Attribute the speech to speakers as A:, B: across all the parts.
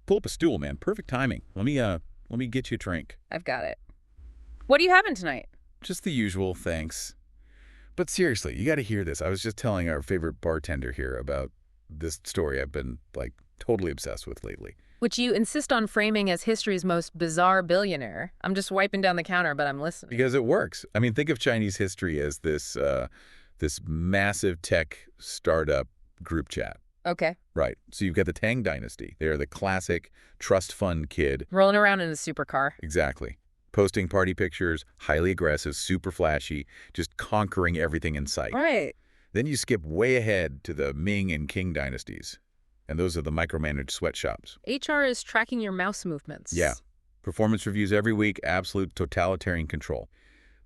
A: Pull up a stool, man. Perfect timing. Let me get you a drink.
B: I've got it. What are you having tonight?
A: Just the usual, thanks. But seriously, you got to hear this. I was just telling our favorite bartender here about this story I've been, like, totally obsessed with lately.
B: Which you insist on framing as history's most bizarre billionaire. I'm just wiping down the counter, but I'm listening.
A: Because it works. I mean, think of Chinese history as this massive tech startup group chat.
B: Okay.
A: Right. So you've got the Tang Dynasty. They're the classic trust fund kid.
B: Rolling around in a supercar.
A: Exactly. Posting party pictures, highly aggressive, super flashy, just conquering everything in sight.
B: Right.
A: Then you skip way ahead to the Ming and Qing dynasties. And those are the micromanaged sweatshops.
B: HR is tracking your mouse movements.
A: Yeah. Performance reviews every week, absolute totalitarian control.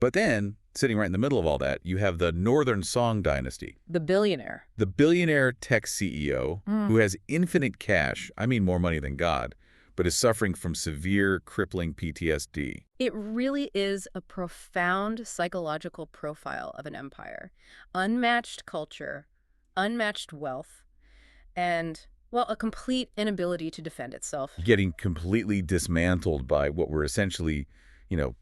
A: But then, sitting right in the middle of all that, you have the Northern Song dynasty.
B: The billionaire.
A: The billionaire tech CEO who has infinite cash, I mean more money than God, but is suffering from severe, crippling PTSD.
B: It really is a profound psychological profile of an empire. Unmatched culture, unmatched wealth, and, well, a complete inability to defend itself.
A: Getting completely dismantled by what were essentially,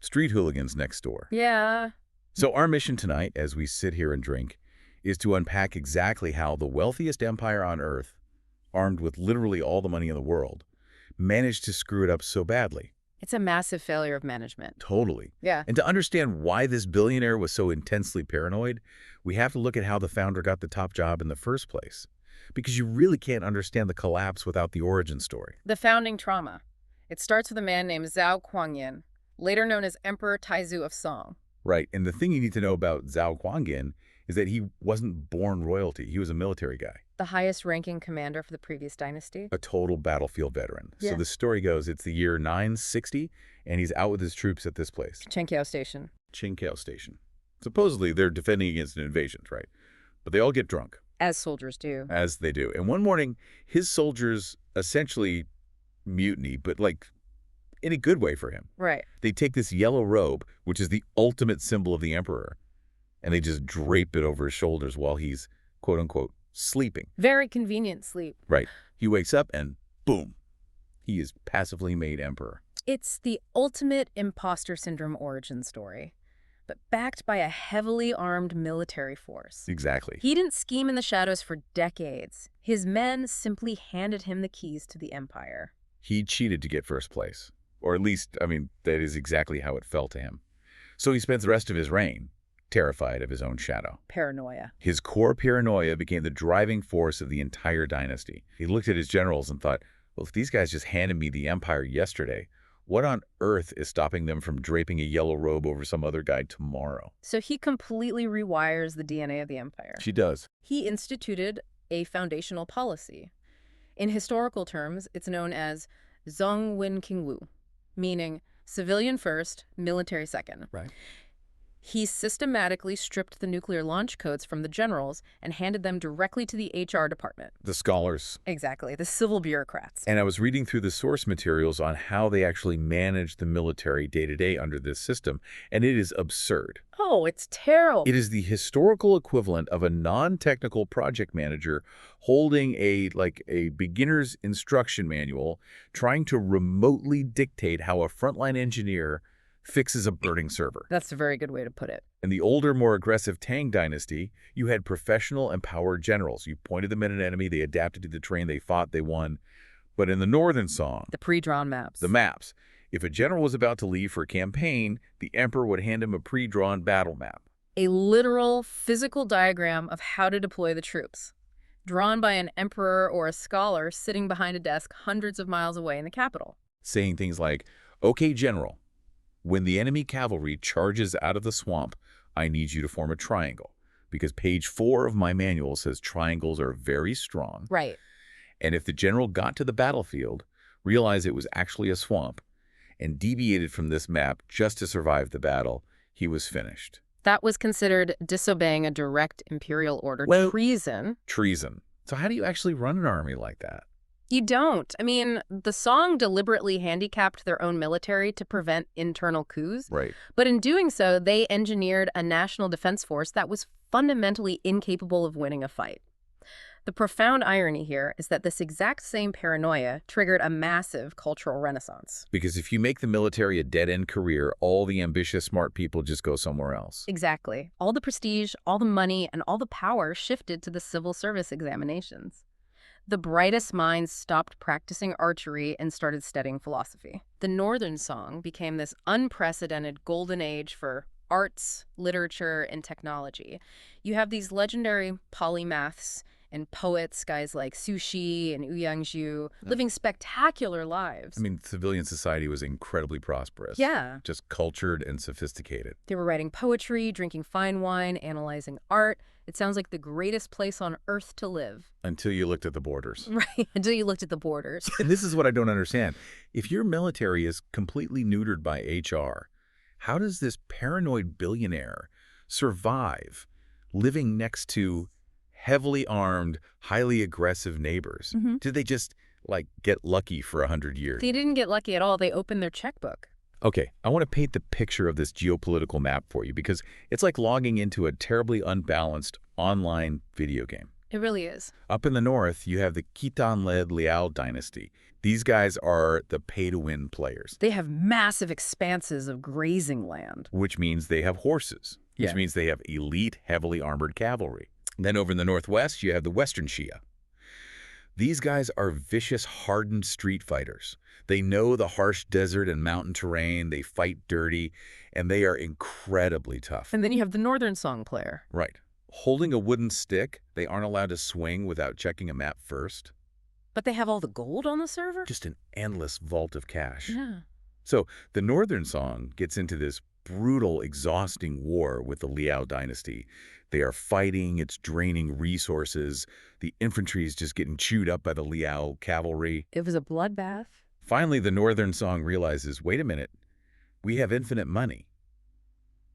A: street hooligans next door.
B: Yeah.
A: So our mission tonight, as we sit here and drink, is to unpack exactly how the wealthiest empire on Earth, armed with literally all the money in the world, managed to screw it up so badly.
B: It's a massive failure of management.
A: Totally.
B: Yeah.
A: And to understand why this billionaire was so intensely paranoid, we have to look at how the founder got the top job in the first place. Because you really can't understand the collapse without the origin story.
B: The founding trauma. It starts with a man named Zhao Kuangyin, later known as Emperor Taizu of Song.
A: Right. And the thing you need to know about Zhao Kuangyin is that he wasn't born royalty. He was a military guy.
B: The highest-ranking commander for the previous dynasty.
A: A total battlefield veteran.
B: Yeah.
A: So the story goes, it's the year 960, and he's out with his troops at this place.
B: Qingqiao Station.
A: Qingqiao Station. Supposedly, they're defending against an invasion, right? But they all get drunk.
B: As soldiers do.
A: As they do. And one morning, his soldiers essentially mutiny, but like in a good way for him.
B: Right.
A: They take this yellow robe, which is the ultimate symbol of the emperor, and they just drape it over his shoulders while he's, quote unquote, sleeping.
B: Very convenient sleep.
A: Right. He wakes up and boom, he is passively made emperor.
B: It's the ultimate imposter syndrome origin story, but backed by a heavily armed military force.
A: Exactly.
B: He didn't scheme in the shadows for decades. His men simply handed him the keys to the empire.
A: He cheated to get first place. Or at least, that is exactly how it felt to him. So he spends the rest of his reign terrified of his own shadow.
B: Paranoia.
A: His core paranoia became the driving force of the entire dynasty. He looked at his generals and thought, well, if these guys just handed me the empire yesterday, what on earth is stopping them from draping a yellow robe over some other guy tomorrow?
B: So he completely rewires the DNA of the empire.
A: She does.
B: He instituted a foundational policy. In historical terms, it's known as Zhong Wen King Wu, meaning civilian first, military second.
A: Right.
B: He systematically stripped the nuclear launch codes from the generals and handed them directly to the HR department.
A: The scholars.
B: Exactly, the civil bureaucrats.
A: And I was reading through the source materials on how they actually manage the military day-to-day under this system, and it is absurd.
B: Oh, it's terrible.
A: It is the historical equivalent of a non-technical project manager holding a beginner's instruction manual, trying to remotely dictate how a frontline engineer fixes a burning server.
B: That's a very good way to put it.
A: In the older, more aggressive Tang dynasty, you had professional, empowered generals. You pointed them at an enemy, they adapted to the terrain, they fought, they won. But in the Northern Song,
B: The pre-drawn maps.
A: the maps, if a general was about to leave for a campaign, the emperor would hand him a pre-drawn battle map.
B: A literal, physical diagram of how to deploy the troops, drawn by an emperor or a scholar sitting behind a desk hundreds of miles away in the capital.
A: Saying things like, okay, general, when the enemy cavalry charges out of the swamp, I need you to form a triangle, because page 4 of my manual says triangles are very strong.
B: Right.
A: And if the general got to the battlefield, realized it was actually a swamp, and deviated from this map just to survive the battle, he was finished.
B: That was considered disobeying a direct imperial order.
A: Well,
B: treason.
A: Treason. So how do you actually run an army like that?
B: You don't. The Song deliberately handicapped their own military to prevent internal coups.
A: Right.
B: But in doing so, they engineered a national defense force that was fundamentally incapable of winning a fight. The profound irony here is that this exact same paranoia triggered a massive cultural renaissance.
A: Because if you make the military a dead-end career, all the ambitious, smart people just go somewhere else.
B: Exactly. All the prestige, all the money, and all the power shifted to the civil service examinations. The brightest minds stopped practicing archery and started studying philosophy. The Northern Song became this unprecedented golden age for arts, literature, and technology. You have these legendary polymaths and poets, guys like Su Shi and Ouyang living spectacular lives.
A: I mean, civilian society was incredibly prosperous.
B: Yeah.
A: Just cultured and sophisticated.
B: They were writing poetry, drinking fine wine, analyzing art. It sounds like the greatest place on earth to live.
A: Until you looked at the borders.
B: Right, until you looked at the borders.
A: And this is what I don't understand. If your military is completely neutered by HR, how does this paranoid billionaire survive living next to heavily armed, highly aggressive neighbors? Did they just, like, get lucky for 100 years?
B: They didn't get lucky at all. They opened their checkbook.
A: Okay, I want to paint the picture of this geopolitical map for you because it's like logging into a terribly unbalanced online video game.
B: It really is.
A: Up in the north, you have the Khitan-led Liao Dynasty. These guys are the pay-to-win players.
B: They have massive expanses of grazing land.
A: Which means they have horses, which means they have elite, heavily armored cavalry. Then over in the northwest, you have the Western Shia. These guys are vicious, hardened street fighters. They know the harsh desert and mountain terrain, they fight dirty, and they are incredibly tough.
B: And then you have the Northern Song player.
A: Right. Holding a wooden stick, they aren't allowed to swing without checking a map first.
B: But they have all the gold on the server?
A: Just an endless vault of cash.
B: Yeah.
A: So the Northern Song gets into this brutal, exhausting war with the Liao dynasty. They are fighting, it's draining resources. The infantry is just getting chewed up by the Liao cavalry.
B: It was a bloodbath.
A: Finally, the Northern Song realizes, wait a minute, we have infinite money.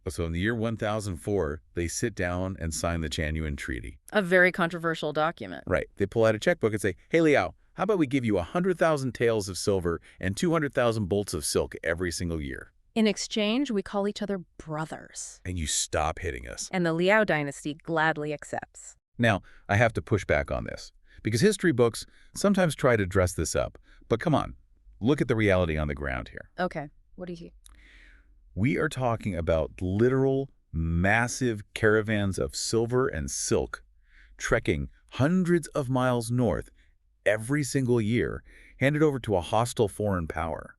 A: So in the year 1004, they sit down and sign the Chanyuan Treaty.
B: A very controversial document.
A: Right. They pull out a checkbook and say, hey, Liao, how about we give you 100,000 taels of silver and 200,000 bolts of silk every single year?
B: In exchange, we call each other brothers.
A: And you stop hitting us.
B: And the Liao dynasty gladly accepts.
A: Now, I have to push back on this, because history books sometimes try to dress this up. But come on, look at the reality on the ground here.
B: Okay, what do you...
A: We are talking about literal, massive caravans of silver and silk trekking hundreds of miles north every single year, handed over to a hostile foreign power.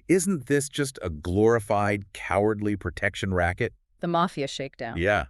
A: Isn't this just a glorified, cowardly protection racket?
B: The mafia shakedown.
A: Yeah.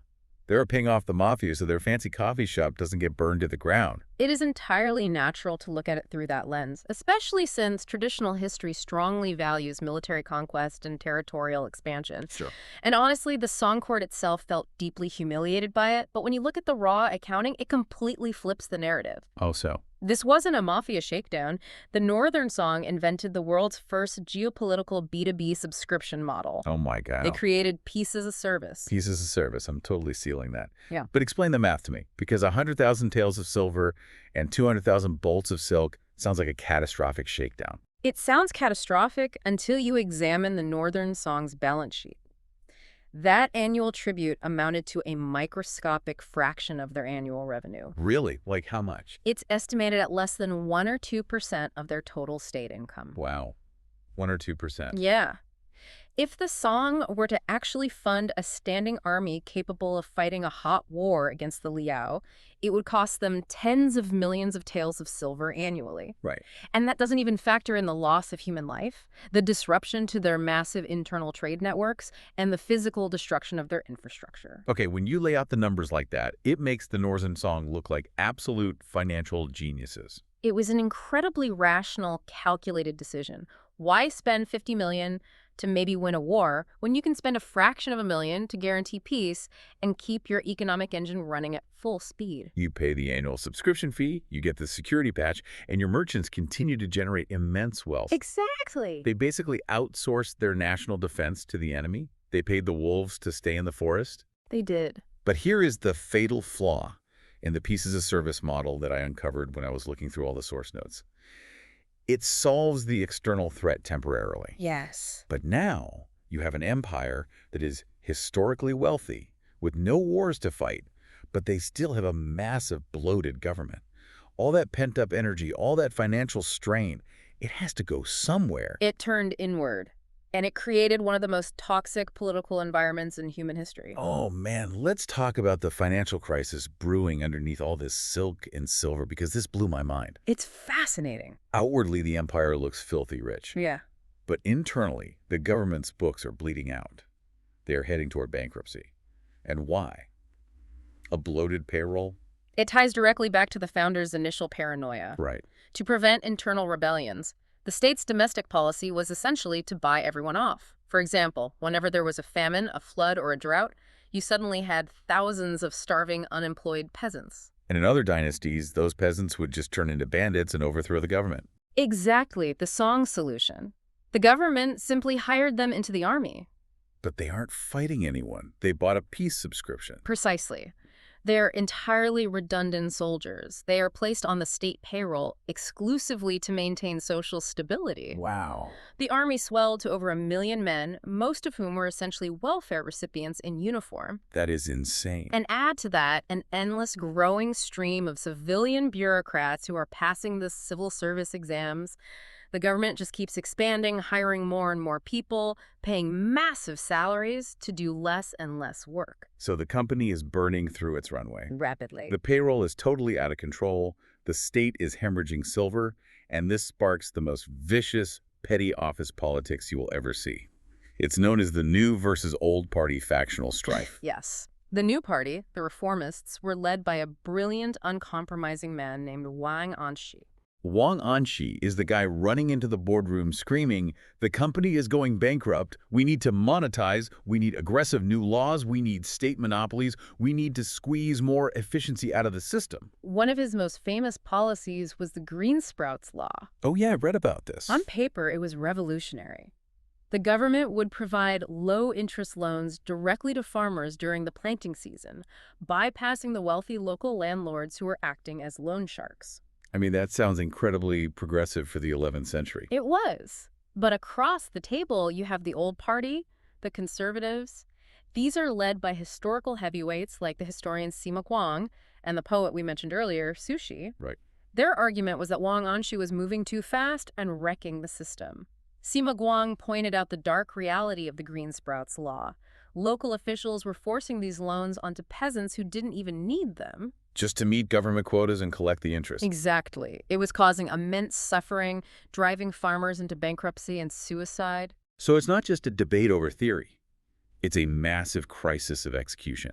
A: They're paying off the mafia so their fancy coffee shop doesn't get burned to the ground.
B: It is entirely natural to look at it through that lens, especially since traditional history strongly values military conquest and territorial expansion.
A: Sure.
B: And honestly, the Song court itself felt deeply humiliated by it, but when you look at the raw accounting, it completely flips the narrative.
A: Oh, so?
B: This wasn't a mafia shakedown. The Northern Song invented the world's first geopolitical B2B subscription model.
A: Oh my God.
B: They created peace as a service.
A: Peace as a service. I'm totally sealing that.
B: Yeah.
A: But explain the math to me, because 100,000 taels of silver and 200,000 bolts of silk sounds like a catastrophic shakedown.
B: It sounds catastrophic until you examine the Northern Song's balance sheet. That annual tribute amounted to a microscopic fraction of their annual revenue.
A: Really? Like how much?
B: It's estimated at less than 1 or 2% of their total state income.
A: Wow. 1 or 2%.
B: Yeah. If the Song were to actually fund a standing army capable of fighting a hot war against the Liao, it would cost them tens of millions of taels of silver annually.
A: Right.
B: And that doesn't even factor in the loss of human life, the disruption to their massive internal trade networks, and the physical destruction of their infrastructure.
A: Okay, when you lay out the numbers like that, it makes the Northern Song look like absolute financial geniuses.
B: It was an incredibly rational, calculated decision. Why spend $50 million to maybe win a war when you can spend a fraction of a million to guarantee peace and keep your economic engine running at full speed?
A: You pay the annual subscription fee, you get the security patch, and your merchants continue to generate immense wealth.
B: Exactly.
A: They basically outsourced their national defense to the enemy. They paid the wolves to stay in the forest.
B: They did.
A: But here is the fatal flaw in the pieces of service model that I uncovered when I was looking through all the source notes. It solves the external threat temporarily.
B: Yes.
A: But now you have an empire that is historically wealthy, with no wars to fight, but they still have a massive bloated government. All that pent-up energy, all that financial strain, it has to go somewhere.
B: It turned inward, and it created one of the most toxic political environments in human history.
A: Oh man, let's talk about the financial crisis brewing underneath all this silk and silver, because this blew my mind.
B: It's fascinating.
A: Outwardly, the empire looks filthy rich.
B: Yeah.
A: But internally, the government's books are bleeding out. They are heading toward bankruptcy. And why? A bloated payroll?
B: It ties directly back to the founders' initial paranoia.
A: Right.
B: To prevent internal rebellions, the state's domestic policy was essentially to buy everyone off. For example, whenever there was a famine, a flood, or a drought, you suddenly had thousands of starving, unemployed peasants.
A: And in other dynasties, those peasants would just turn into bandits and overthrow the government.
B: Exactly, the Song solution. The government simply hired them into the army.
A: But they aren't fighting anyone. They bought a peace subscription.
B: Precisely. They're entirely redundant soldiers. They are placed on the state payroll exclusively to maintain social stability.
A: Wow.
B: The army swelled to over 1 million men, most of whom were essentially welfare recipients in uniform.
A: That is insane.
B: And add to that an endless growing stream of civilian bureaucrats who are passing the civil service exams. The government just keeps expanding, hiring more and more people, paying massive salaries to do less and less work.
A: So the company is burning through its runway.
B: Rapidly.
A: The payroll is totally out of control, the state is hemorrhaging silver, and this sparks the most vicious, petty office politics you will ever see. It's known as the new versus old party factional strife.
B: Yes. The new party, the reformists, were led by a brilliant, uncompromising man named Wang Anshi.
A: Wang Anshi is the guy running into the boardroom screaming, "The company is going bankrupt. We need to monetize. We need aggressive new laws. We need state monopolies. We need to squeeze more efficiency out of the system."
B: One of his most famous policies was the Green Sprouts Law.
A: Oh yeah, I've read about this.
B: On paper, it was revolutionary. The government would provide low-interest loans directly to farmers during the planting season, bypassing the wealthy local landlords who were acting as loan sharks.
A: I mean, that sounds incredibly progressive for the 11th century.
B: It was. But across the table, you have the old party, the conservatives. These are led by historical heavyweights like the historian Sima Guang and the poet we mentioned earlier, Su Shi.
A: Right.
B: Their argument was that Wang Anshi was moving too fast and wrecking the system. Sima Guang pointed out the dark reality of the Green Sprouts Law. Local officials were forcing these loans onto peasants who didn't even need them.
A: Just to meet government quotas and collect the interest.
B: Exactly. It was causing immense suffering, driving farmers into bankruptcy and suicide.
A: So it's not just a debate over theory. It's a massive crisis of execution.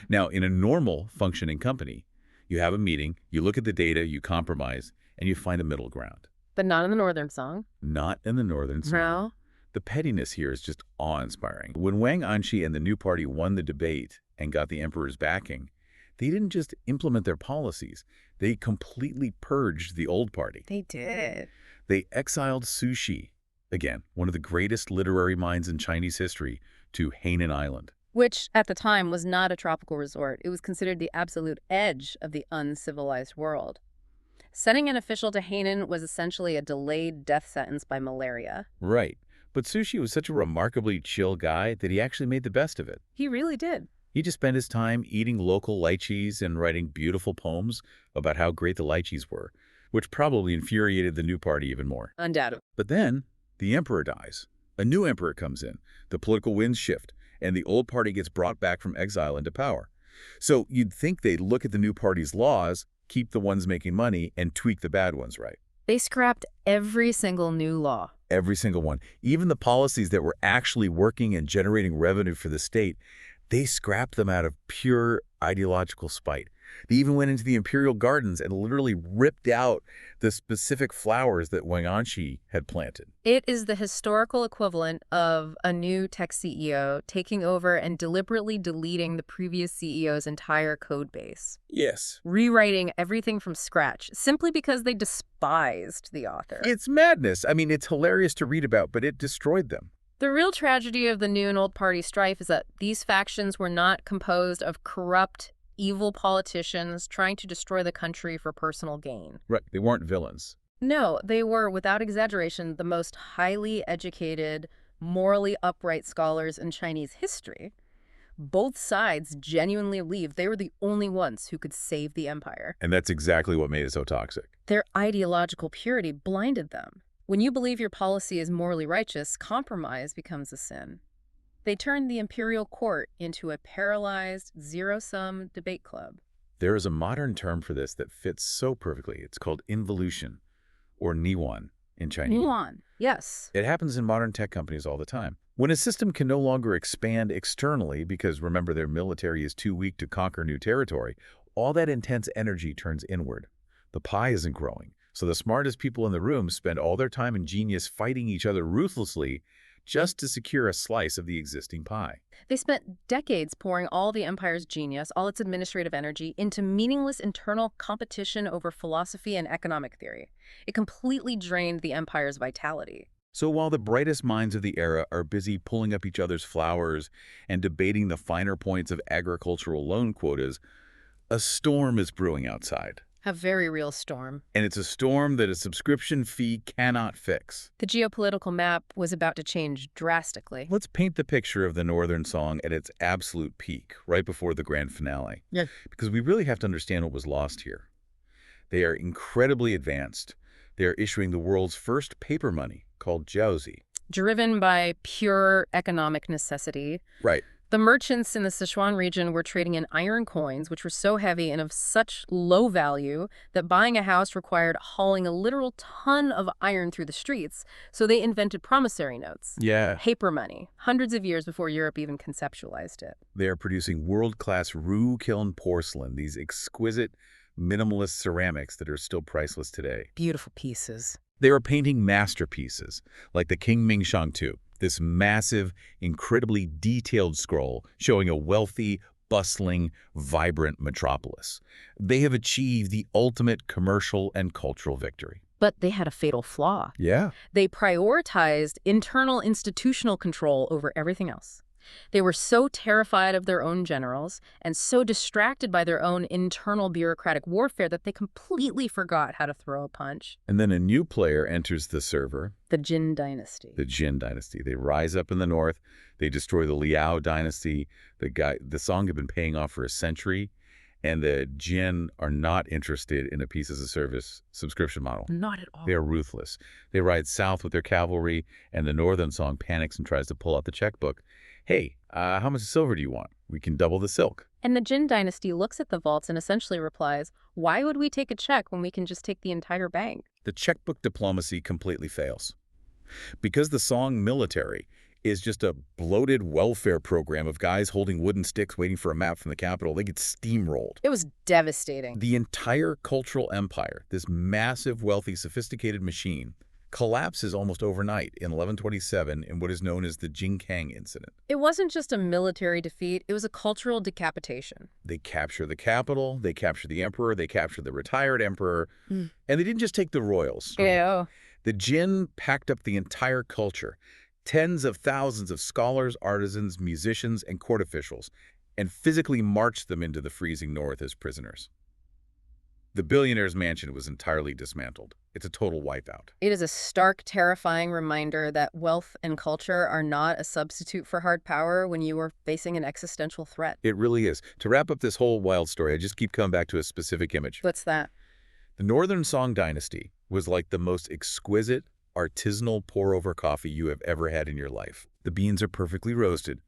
A: Now, in a normal functioning company, you have a meeting, you look at the data, you compromise, and you find a middle ground.
B: But not in the Northern Song.
A: Not in the Northern Song.
B: No.
A: The pettiness here is just awe-inspiring. When Wang Anshi and the new party won the debate and got the emperor's backing, they didn't just implement their policies. They completely purged the old party.
B: They did.
A: They exiled Su Shi, again, one of the greatest literary minds in Chinese history, to Hainan Island.
B: Which, at the time, was not a tropical resort. It was considered the absolute edge of the uncivilized world. Sending an official to Hainan was essentially a delayed death sentence by malaria.
A: Right. But Su Shi was such a remarkably chill guy that he actually made the best of it.
B: He really did.
A: He just spent his time eating local lychees and writing beautiful poems about how great the lychees were, which probably infuriated the new party even more.
B: Undoubtedly.
A: But then, the emperor dies. A new emperor comes in, the political winds shift, and the old party gets brought back from exile into power. So you'd think they'd look at the new party's laws, keep the ones making money, and tweak the bad ones, right?
B: They scrapped every single new law.
A: Every single one. Even the policies that were actually working and generating revenue for the state, they scrapped them out of pure ideological spite. They even went into the imperial gardens and literally ripped out the specific flowers that Wang Anshi had planted.
B: It is the historical equivalent of a new tech CEO taking over and deliberately deleting the previous CEO's entire code base.
A: Yes.
B: Rewriting everything from scratch, simply because they despised the author.
A: It's madness. I mean, it's hilarious to read about, but it destroyed them.
B: The real tragedy of the new and old party strife is that these factions were not composed of corrupt, evil politicians trying to destroy the country for personal gain.
A: Right. They weren't villains.
B: No, they were, without exaggeration, the most highly educated, morally upright scholars in Chinese history, Both sides genuinely believed they were the only ones who could save the empire.
A: And that's exactly what made it so toxic.
B: Their ideological purity blinded them. When you believe your policy is morally righteous, compromise becomes a sin. They turned the imperial court into a paralyzed, zero-sum debate club.
A: There is a modern term for this that fits so perfectly. It's called involution, or Niwan in Chinese.
B: Niwan, yes.
A: It happens in modern tech companies all the time. When a system can no longer expand externally because, remember, their military is too weak to conquer new territory, all that intense energy turns inward. The pie isn't growing, so the smartest people in the room spend all their time and genius fighting each other ruthlessly just to secure a slice of the existing pie.
B: They spent decades pouring all the empire's genius, all its administrative energy, into meaningless internal competition over philosophy and economic theory. It completely drained the empire's vitality.
A: So while the brightest minds of the era are busy pulling up each other's flowers and debating the finer points of agricultural loan quotas, a storm is brewing outside.
B: A very real storm.
A: And it's a storm that a subscription fee cannot fix.
B: The geopolitical map was about to change drastically.
A: Let's paint the picture of the Northern Song at its absolute peak, right before the grand finale.
B: Yeah.
A: Because we really have to understand what was lost here. They are incredibly advanced. They are issuing the world's first paper money, called jiaozi.
B: Driven by pure economic necessity.
A: Right.
B: The merchants in the Sichuan region were trading in iron coins, which were so heavy and of such low value that buying a house required hauling a literal ton of iron through the streets. So they invented promissory notes.
A: Yeah.
B: Paper money, hundreds of years before Europe even conceptualized it.
A: They are producing world-class roux kiln porcelain, these exquisite, minimalist ceramics that are still priceless today.
B: Beautiful pieces.
A: They are painting masterpieces, like the Qingming Shangtu, this massive, incredibly detailed scroll showing a wealthy, bustling, vibrant metropolis. They have achieved the ultimate commercial and cultural victory.
B: But they had a fatal flaw.
A: Yeah.
B: They prioritized internal institutional control over everything else. They were so terrified of their own generals and so distracted by their own internal bureaucratic warfare that they completely forgot how to throw a punch.
A: And then a new player enters the server.
B: The Jin Dynasty.
A: The Jin Dynasty. They rise up in the north. They destroy the Liao Dynasty. The Song had been paying off for a century. And the Jin are not interested in a piece-as-a-service subscription model.
B: Not at all.
A: They are ruthless. They ride south with their cavalry, and the Northern Song panics and tries to pull out the checkbook. Hey, how much silver do you want? We can double the silk.
B: And the Jin Dynasty looks at the vaults and essentially replies, why would we take a check when we can just take the entire bank?
A: The checkbook diplomacy completely fails. Because the Song military is just a bloated welfare program of guys holding wooden sticks waiting for a map from the capital, they get steamrolled.
B: It was devastating.
A: The entire cultural empire, this massive, wealthy, sophisticated machine, collapses almost overnight in 1127 in what is known as the Jingkang incident.
B: It wasn't just a military defeat, it was a cultural decapitation.
A: They capture the capital, they capture the emperor, they capture the retired emperor, and they didn't just take the royals.
B: Yeah.
A: The Jin packed up the entire culture, tens of thousands of scholars, artisans, musicians, and court officials, and physically marched them into the freezing north as prisoners. The billionaire's mansion was entirely dismantled. It's a total wipeout.
B: It is a stark, terrifying reminder that wealth and culture are not a substitute for hard power when you are facing an existential threat.
A: It really is. To wrap up this whole wild story, I just keep coming back to a specific image.
B: What's that?
A: The Northern Song Dynasty was like the most exquisite, artisanal pour-over coffee you have ever had in your life. The beans are perfectly roasted.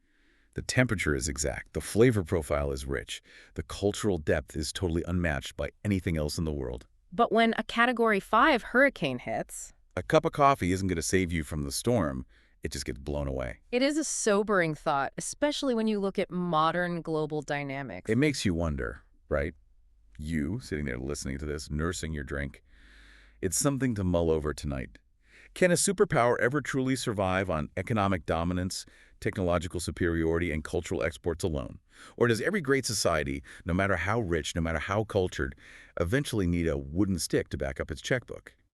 A: The temperature is exact. The flavor profile is rich. The cultural depth is totally unmatched by anything else in the world.
B: But when a Category 5 hurricane hits,
A: A cup of coffee isn't going to save you from the storm. It just gets blown away.
B: it is a sobering thought, especially when you look at modern global dynamics.
A: It makes you wonder, right? You, sitting there listening to this, nursing your drink. It's something to mull over tonight. Can a superpower ever truly survive on economic dominance, technological superiority, and cultural exports alone? Or does every great society, no matter how rich, no matter how cultured, eventually need a wooden stick to back up its checkbook?